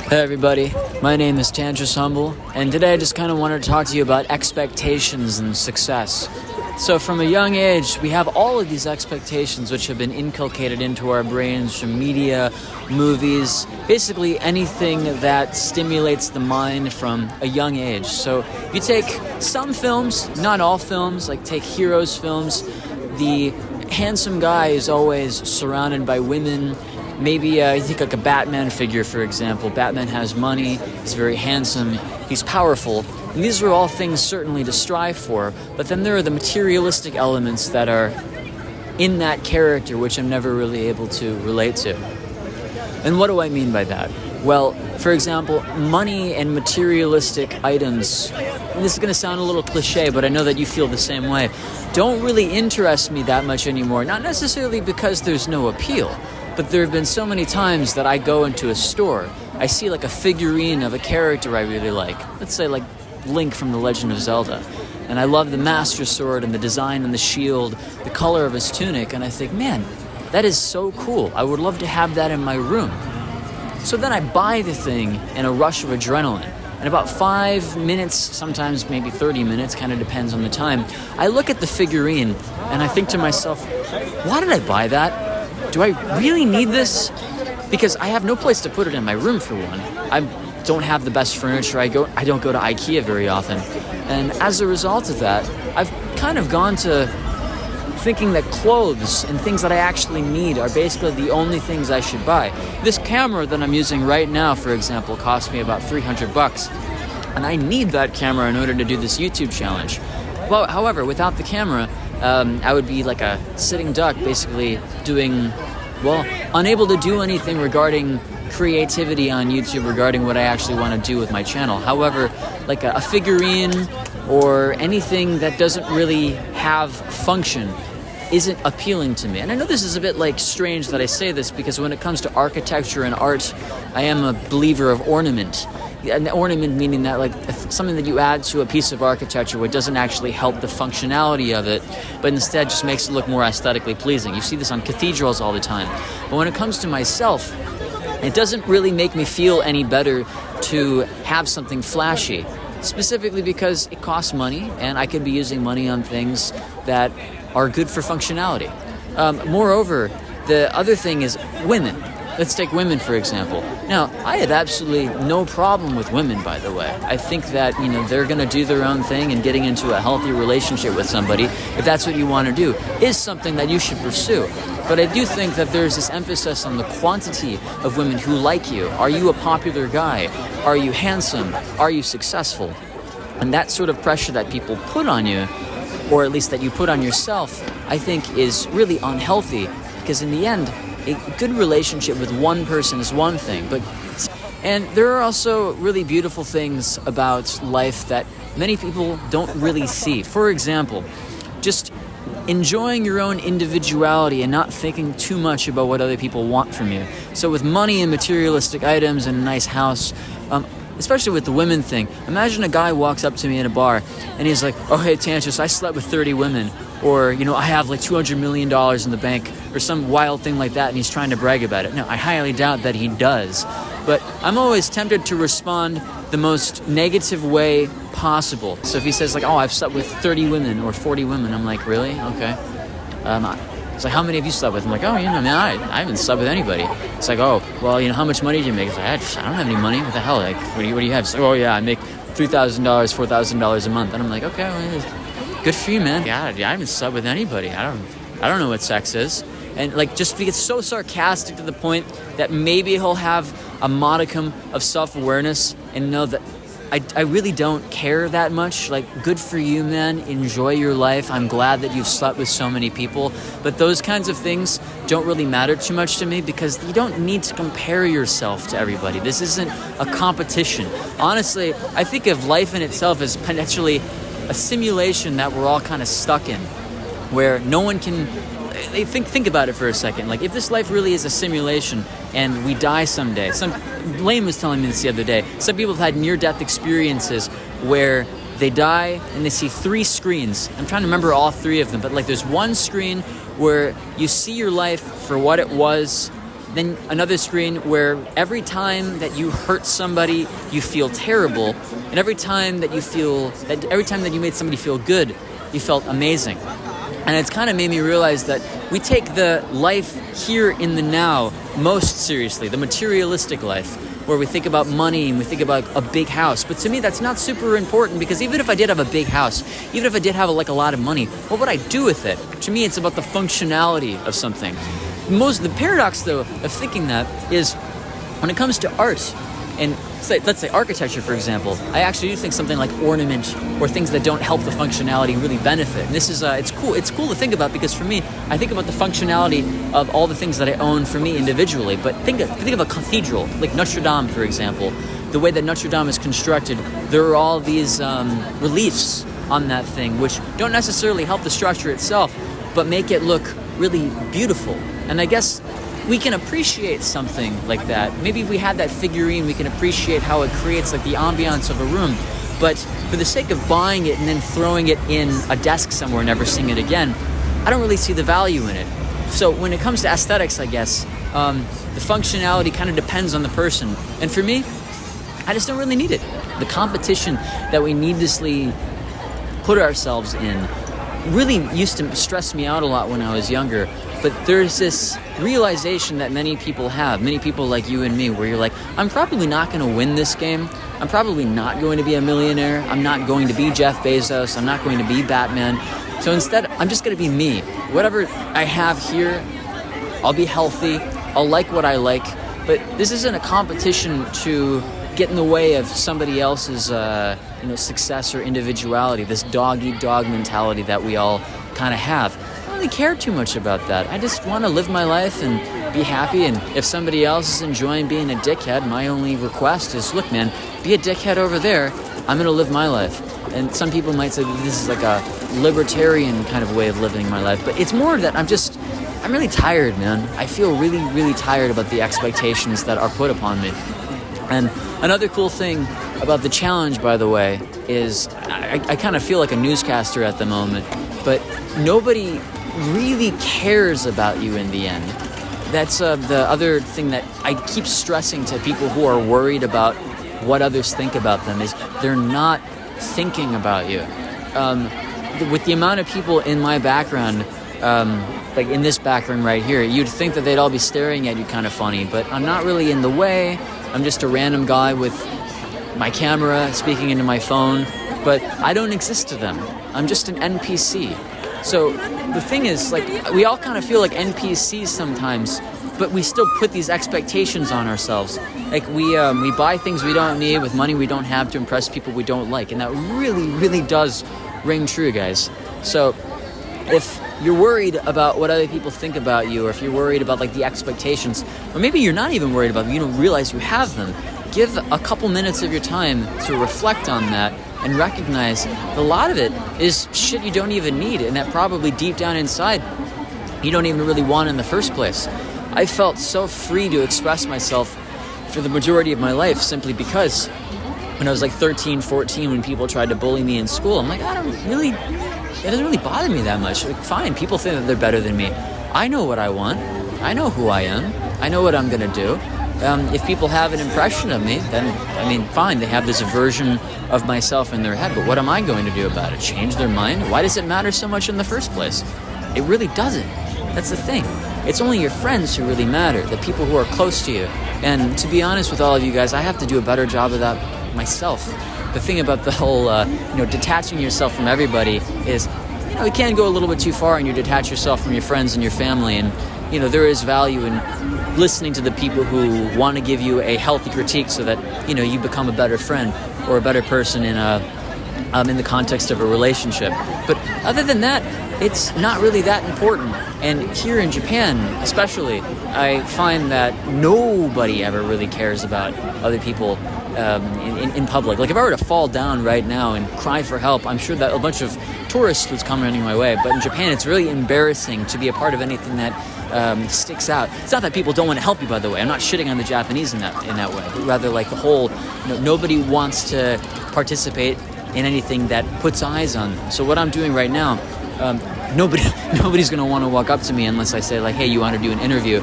Hey everybody, my name is Twotris Humble, and today I just kind of wanted to talk to you about expectations and success. So from a young age, we have all of these expectations which have been inculcated into our brains from media, movies, basically anything that stimulates the mind from a young age. So if you take some films, not all films, like take heroes films, the handsome guy is always surrounded by women. Maybe you think like a Batman figure, for example. Batman has money, he's very handsome, he's powerful. And these are all things certainly to strive for, but then there are the materialistic elements that are in that character which I'm never really able to relate to. And what do I mean by that? Well, for example, money and materialistic items, and this is going to sound a little cliche, but I know that you feel the same way, don't really interest me that much anymore. Not necessarily because there's no appeal, but there have been so many times that I go into a store, I see like a figurine of a character I really like. Let's say like Link from The Legend of Zelda. And I love the Master Sword and the design and the shield, the color of his tunic, and I think, man, that is so cool. I would love to have that in my room. So then I buy the thing in a rush of adrenaline. In about 5 minutes, sometimes maybe 30 minutes, kind of depends on the time, I look at the figurine and I think to myself, why did I buy that? Do I really need this? Because I have no place to put it in my room, for one. I don't have the best furniture. I don't go to IKEA very often. And as a result of that, I've kind of gone to thinking that clothes and things that I actually need are basically the only things I should buy. This camera that I'm using right now, for example, cost me about $300. And I need that camera in order to do this YouTube challenge. Well, however, without the camera, I would be like a sitting duck, basically unable to do anything regarding creativity on YouTube, regarding what I actually want to do with my channel. However, like a figurine or anything that doesn't really have function isn't appealing to me. And I know this is a bit like strange that I say this, because when it comes to architecture and art, I am a believer of ornament. An ornament meaning that like something that you add to a piece of architecture which doesn't actually help the functionality of it, but instead just makes it look more aesthetically pleasing. You see this on cathedrals all the time. But when it comes to myself, it doesn't really make me feel any better to have something flashy, specifically because it costs money and I could be using money on things that are good for functionality. Moreover, the other thing is women. Let's take women, for example. Now, I have absolutely no problem with women, by the way. I think that, they're going to do their own thing, and getting into a healthy relationship with somebody, if that's what you want to do, is something that you should pursue. But I do think that there's this emphasis on the quantity of women who like you. Are you a popular guy? Are you handsome? Are you successful? And that sort of pressure that people put on you, or at least that you put on yourself, I think is really unhealthy, because in the end, a good relationship with one person is one thing, and there are also really beautiful things about life that many people don't really see. For example, just enjoying your own individuality and not thinking too much about what other people want from you. So with money and materialistic items and a nice house, especially with the women thing, imagine a guy walks up to me in a bar and he's like, oh, hey, Twotris, I slept with 30 women. Or, I have like $200 million in the bank, or some wild thing like that, and he's trying to brag about it. No, I highly doubt that he does. But I'm always tempted to respond the most negative way possible. So if he says like, oh, I've slept with 30 women or 40 women, I'm like, really? Okay. It's like, how many have you slept with? I'm like, oh, man, I haven't slept with anybody. It's like, oh, well, how much money do you make? It's like, I don't have any money. What the hell? Like, what do you have? It's like, oh, yeah, I make $3,000, $4,000 a month. And I'm like, okay, well, good for you, man. Yeah, I haven't slept with anybody. I don't know what sex is. And like, just be so sarcastic to the point that maybe he'll have a modicum of self-awareness and know that I really don't care that much. Like, good for you, man. Enjoy your life. I'm glad that you've slept with so many people. But those kinds of things don't really matter too much to me, because you don't need to compare yourself to everybody. This isn't a competition. Honestly, I think of life in itself as potentially a simulation that we're all kind of stuck in, where no one can... Think about it for a second. Like, if this life really is a simulation and we die someday, Lane was telling me this the other day, some people have had near-death experiences where they die and they see 3 screens. I'm trying to remember all 3 of them, but like there's one screen where you see your life for what it was then another screen where every time that you hurt somebody, you feel terrible, and every time that you made somebody feel good, you felt amazing. And it's kind of made me realize that we take the life here in the now most seriously, the materialistic life, where we think about money and we think about a big house. But to me, that's not super important, because even if I did have a big house, even if I did have a lot of money, what would I do with it? To me, it's about the functionality of something. The paradox, though, of thinking that is when it comes to art, and let's say architecture, for example, I actually do think something like ornament or things that don't help the functionality really benefit. And this is, it's cool to think about, because for me, I think about the functionality of all the things that I own for me individually. But think of a cathedral, like Notre Dame, for example. The way that Notre Dame is constructed, there are all these reliefs on that thing, which don't necessarily help the structure itself, but make it look really beautiful. And I guess we can appreciate something like that. Maybe if we had that figurine, we can appreciate how it creates like the ambiance of a room. But for the sake of buying it and then throwing it in a desk somewhere and never seeing it again, I don't really see the value in it. So when it comes to aesthetics, I guess, the functionality kind of depends on the person. And for me, I just don't really need it. The competition that we needlessly put ourselves in really used to stress me out a lot when I was younger. But there's this realization that many people like you and me, where you're like, I'm probably not going to win this game. I'm probably not going to be a millionaire. I'm not going to be Jeff Bezos. I'm not going to be Batman. So instead, I'm just going to be me. Whatever I have here, I'll be healthy. I'll like what I like. But this isn't a competition to get in the way of somebody else's success or individuality, this dog-eat-dog mentality that we all kind of have. I don't really care too much about that. I just want to live my life and be happy, and if somebody else is enjoying being a dickhead, my only request is, look man, be a dickhead over there. I'm going to live my life. And some people might say that this is like a libertarian kind of way of living my life, but it's more that I'm really tired, man. I feel really, really tired about the expectations that are put upon me. And another cool thing about the challenge, by the way, is I kind of feel like a newscaster at the moment, but nobody really cares about you in the end. That's the other thing that I keep stressing to people who are worried about what others think about them, is they're not thinking about you. With the amount of people in my background, like in this background right here, you'd think that they'd all be staring at you kind of funny, but I'm not really in the way. I'm just a random guy with my camera speaking into my phone, but I don't exist to them. I'm just an NPC. So the thing is, like, we all kind of feel like NPCs sometimes, but we still put these expectations on ourselves. Like we buy things we don't need with money we don't have to impress people we don't like, and that really, really does ring true, guys. So if you're worried about what other people think about you, or if you're worried about like the expectations, or maybe you're not even worried about them, you don't realize you have them, give a couple minutes of your time to reflect on that and recognize that a lot of it is shit you don't even need, and that probably deep down inside you don't even really want in the first place. I felt so free to express myself for the majority of my life simply because when I was like 13, 14, when people tried to bully me in school, I'm like, it doesn't really bother me that much. Like, fine, people think that they're better than me. I know what I want. I know who I am. I know what I'm going to do. If people have an impression of me, then, fine, they have this version of myself in their head, but what am I going to do about it? Change their mind? Why does it matter so much in the first place? It really doesn't. That's the thing. It's only your friends who really matter, the people who are close to you. And to be honest with all of you guys, I have to do a better job of that myself. The thing about the whole, detaching yourself from everybody is, it can go a little bit too far, and you detach yourself from your friends and your family, and, there is value in listening to the people who want to give you a healthy critique so that, you become a better friend or a better person in the context of a relationship. But other than that, it's not really that important. And here in Japan, especially, I find that nobody ever really cares about other people in public. Like, if I were to fall down right now and cry for help, I'm sure that a bunch of tourists would come running my way. But in Japan, it's really embarrassing to be a part of anything that sticks out. It's not that people don't want to help you, by the way. I'm not shitting on the Japanese in that way, but rather like the whole, nobody wants to participate in anything that puts eyes on them. So what I'm doing right now, nobody's going to want to walk up to me unless I say, like, hey, you want to do an interview?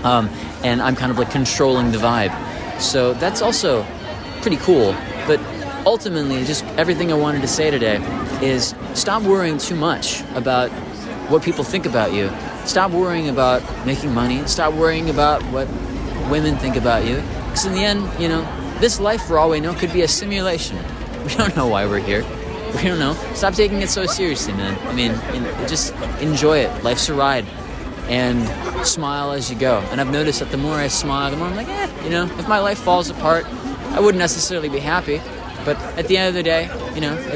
and I'm kind of like controlling the vibe. So that's also pretty cool. But ultimately, just everything I wanted to say today is stop worrying too much about what people think about you. Stop worrying about making money. Stop worrying about what women think about you. Because in the end, this life, for all we know, could be a simulation. We don't know why we're here. We don't know. Stop taking it so seriously, man. I mean, just enjoy it. Life's a ride. And smile as you go. And I've noticed that the more I smile, the more I'm like, if my life falls apart, I wouldn't necessarily be happy. But at the end of the day,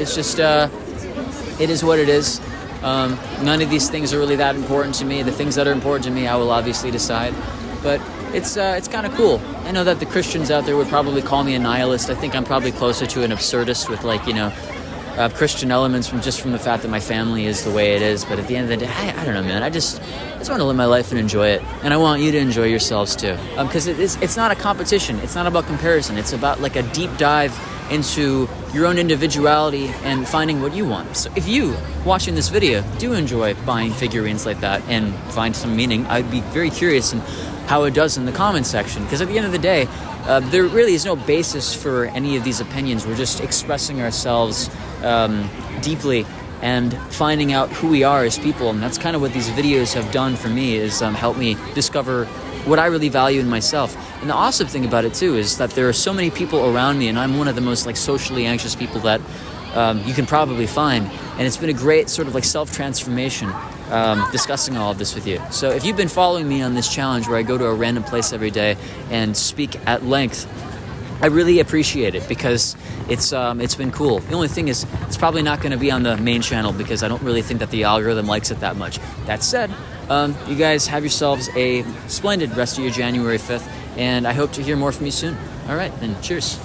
it's just, it is what it is. None of these things are really that important to me. The things that are important to me, I will obviously decide. But it's kind of cool. I know that the Christians out there would probably call me a nihilist. I think I'm probably closer to an absurdist with Christian elements from the fact that my family is the way it is. But at the end of the day, I don't know, man. I just want to live my life and enjoy it. And I want you to enjoy yourselves too. Because it's not a competition. It's not about comparison. It's about like a deep dive into your own individuality and finding what you want. So if you, watching this video, do enjoy buying figurines like that and find some meaning, I'd be very curious in how it does in the comment section. Because at the end of the day, there really is no basis for any of these opinions. We're just expressing ourselves deeply and finding out who we are as people. And that's kind of what these videos have done for me, is help me discover what I really value in myself. And the awesome thing about it too is that there are so many people around me, and I'm one of the most socially anxious people that you can probably find. And it's been a great sort of self-transformation discussing all of this with you. So if you've been following me on this challenge where I go to a random place every day and speak at length, I really appreciate it, because it's been cool. The only thing is, it's probably not going to be on the main channel because I don't really think that the algorithm likes it that much. That said, you guys have yourselves a splendid rest of your January 5th, and I hope to hear more from you soon. All right, then cheers.